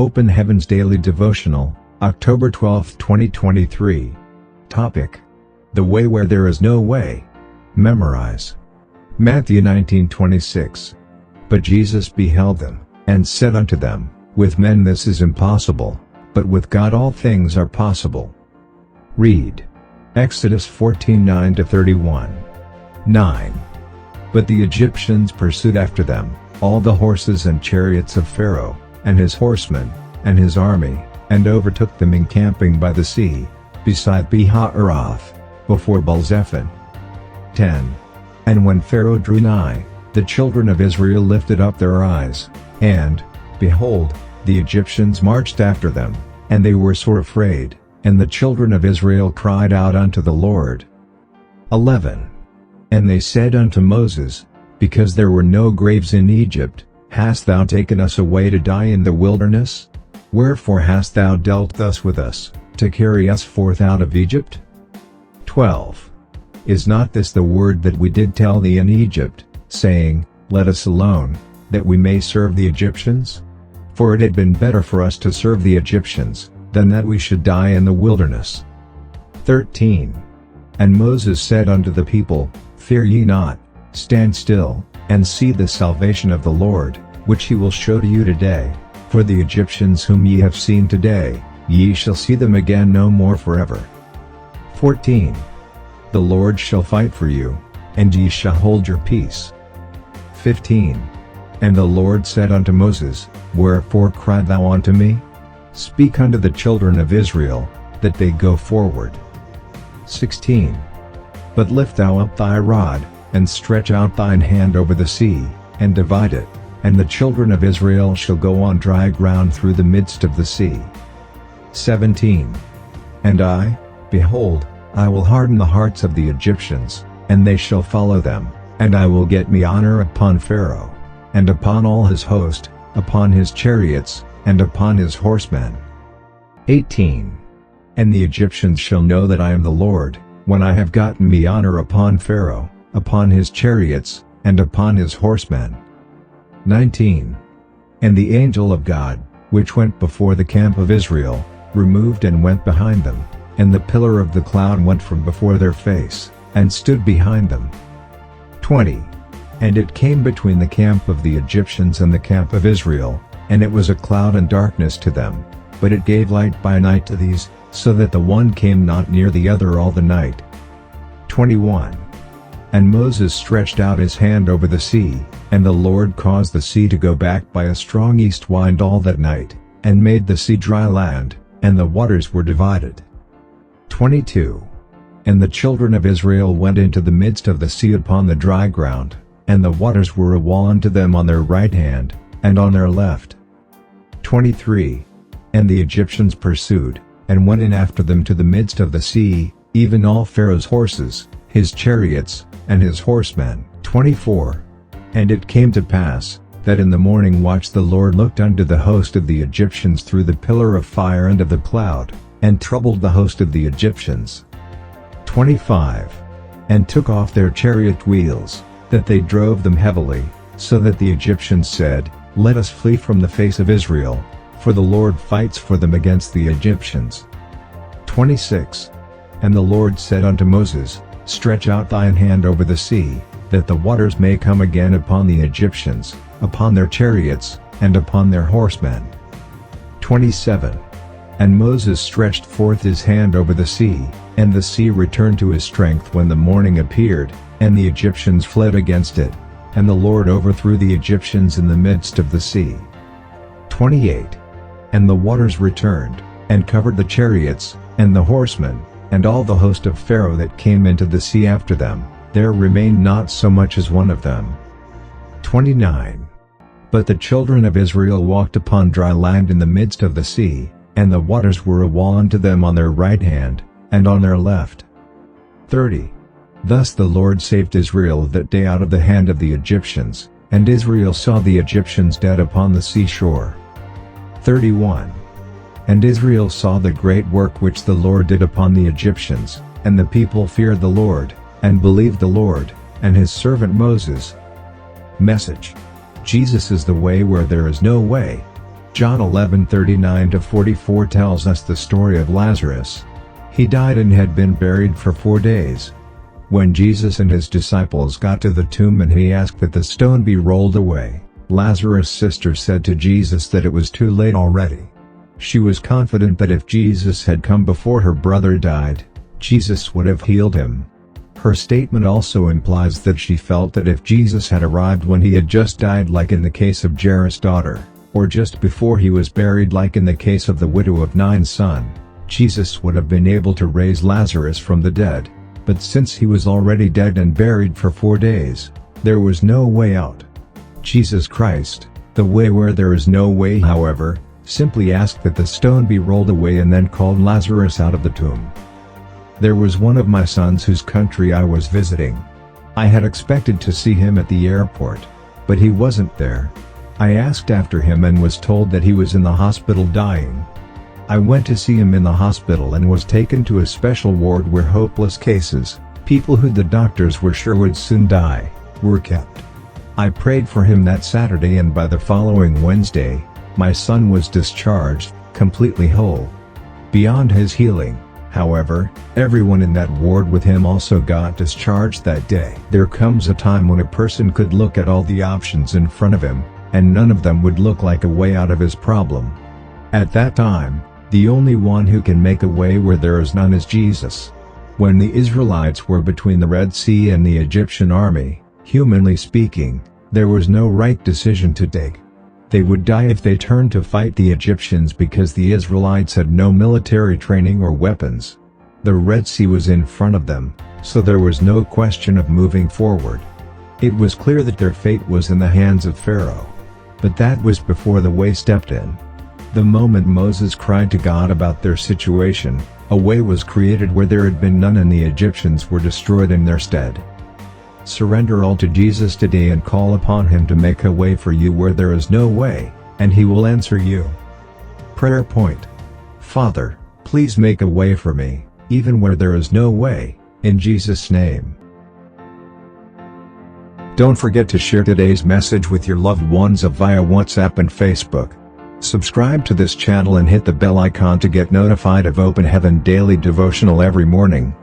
Open Heavens Daily Devotional, October 12, 2023. Topic: The way where there is no way. Memorize. Matthew 19:26. But Jesus beheld them, and said unto them, With men this is impossible, but with God all things are possible. Read. Exodus 14:9-31. 9. But the Egyptians pursued after them, all the horses and chariots of Pharaoh, and his horsemen, and his army, and overtook them encamping by the sea, beside Pi-hahiroth, before Baal-zephon. 10. And when Pharaoh drew nigh, the children of Israel lifted up their eyes, and, behold, the Egyptians marched after them, and they were sore afraid, and the children of Israel cried out unto the Lord. 11. And they said unto Moses, Because there were no graves in Egypt, hast thou taken us away to die in the wilderness? Wherefore hast thou dealt thus with us, to carry us forth out of Egypt? 12. Is not this the word that we did tell thee in Egypt, saying, Let us alone, that we may serve the Egyptians? For it had been better for us to serve the Egyptians, than that we should die in the wilderness. 13. And Moses said unto the people, Fear ye not, stand still, and see the salvation of the Lord, which he will show to you today. For the Egyptians whom ye have seen today, ye shall see them again no more forever. 14. The Lord shall fight for you, and ye shall hold your peace. 15. And the Lord said unto Moses, Wherefore cry thou unto me? Speak unto the children of Israel, that they go forward. 16. But lift thou up thy rod, and stretch out thine hand over the sea, and divide it, and the children of Israel shall go on dry ground through the midst of the sea. 17. And I, behold, I will harden the hearts of the Egyptians, and they shall follow them, and I will get me honor upon Pharaoh, and upon all his host, upon his chariots, and upon his horsemen. 18. And the Egyptians shall know that I am the Lord, when I have gotten me honor upon Pharaoh, upon his chariots, and upon his horsemen. 19. And the angel of God, which went before the camp of Israel, removed and went behind them, and the pillar of the cloud went from before their face, and stood behind them. 20. And it came between the camp of the Egyptians and the camp of Israel, and it was a cloud and darkness to them, but it gave light by night to these, so that the one came not near the other all the night. 21. And Moses stretched out his hand over the sea, and the Lord caused the sea to go back by a strong east wind all that night, and made the sea dry land, and the waters were divided. 22. And the children of Israel went into the midst of the sea upon the dry ground, and the waters were a wall unto them on their right hand, and on their left. 23. And the Egyptians pursued, and went in after them to the midst of the sea, even all Pharaoh's horses, his chariots, and his horsemen. 24. And it came to pass, that in the morning watch the Lord looked unto the host of the Egyptians through the pillar of fire and of the cloud, and troubled the host of the Egyptians. 25. And took off their chariot wheels, that they drove them heavily, so that the Egyptians said, Let us flee from the face of Israel, for the Lord fights for them against the Egyptians. 26. And the Lord said unto Moses, Stretch out thine hand over the sea, that the waters may come again upon the Egyptians, upon their chariots, and upon their horsemen. 27. And Moses stretched forth his hand over the sea, and the sea returned to his strength when the morning appeared, and the Egyptians fled against it, and the Lord overthrew the Egyptians in the midst of the sea. 28. And the waters returned, and covered the chariots, and the horsemen, and all the host of Pharaoh that came into the sea after them, there remained not so much as one of them. 29. But the children of Israel walked upon dry land in the midst of the sea, and the waters were a wall unto them on their right hand, and on their left. 30. Thus the Lord saved Israel that day out of the hand of the Egyptians, and Israel saw the Egyptians dead upon the seashore. 31. And Israel saw the great work which the Lord did upon the Egyptians, and the people feared the Lord, and believed the Lord, and his servant Moses. Message: Jesus is the way where there is no way. John 11:39-44 tells us the story of Lazarus. He died and had been buried for 4 days. When Jesus and his disciples got to the tomb and he asked that the stone be rolled away, Lazarus' sister said to Jesus that it was too late already. She was confident that if Jesus had come before her brother died, Jesus would have healed him. Her statement also implies that she felt that if Jesus had arrived when he had just died, like in the case of Jairus' daughter, or just before he was buried like in the case of the widow of Nain's son, Jesus would have been able to raise Lazarus from the dead. But since he was already dead and buried for 4 days, there was no way out. Jesus Christ, the way where there is no way, however, simply asked that the stone be rolled away and then called Lazarus out of the tomb. There was one of my sons whose country I was visiting. I had expected to see him at the airport, but he wasn't there. I asked after him and was told that he was in the hospital dying. I went to see him in the hospital and was taken to a special ward where hopeless cases, people who the doctors were sure would soon die, were kept. I prayed for him that Saturday, and by the following Wednesday, my son was discharged, completely whole. Beyond his healing, however, everyone in that ward with him also got discharged that day. There comes a time when a person could look at all the options in front of him, and none of them would look like a way out of his problem. At that time, the only one who can make a way where there is none is Jesus. When the Israelites were between the Red Sea and the Egyptian army, humanly speaking, there was no right decision to take. They would die if they turned to fight the Egyptians because the Israelites had no military training or weapons. The Red Sea was in front of them, so there was no question of moving forward. It was clear that their fate was in the hands of Pharaoh. But that was before the way stepped in. The moment Moses cried to God about their situation, a way was created where there had been none and the Egyptians were destroyed in their stead. Surrender all to Jesus today and call upon him to make a way for you where there is no way, and he will answer you. Prayer point. Father, please make a way for me, even where there is no way, in Jesus' name. Don't forget to share today's message with your loved ones via WhatsApp and Facebook. Subscribe to this channel and hit the bell icon to get notified of Open Heaven Daily Devotional every morning.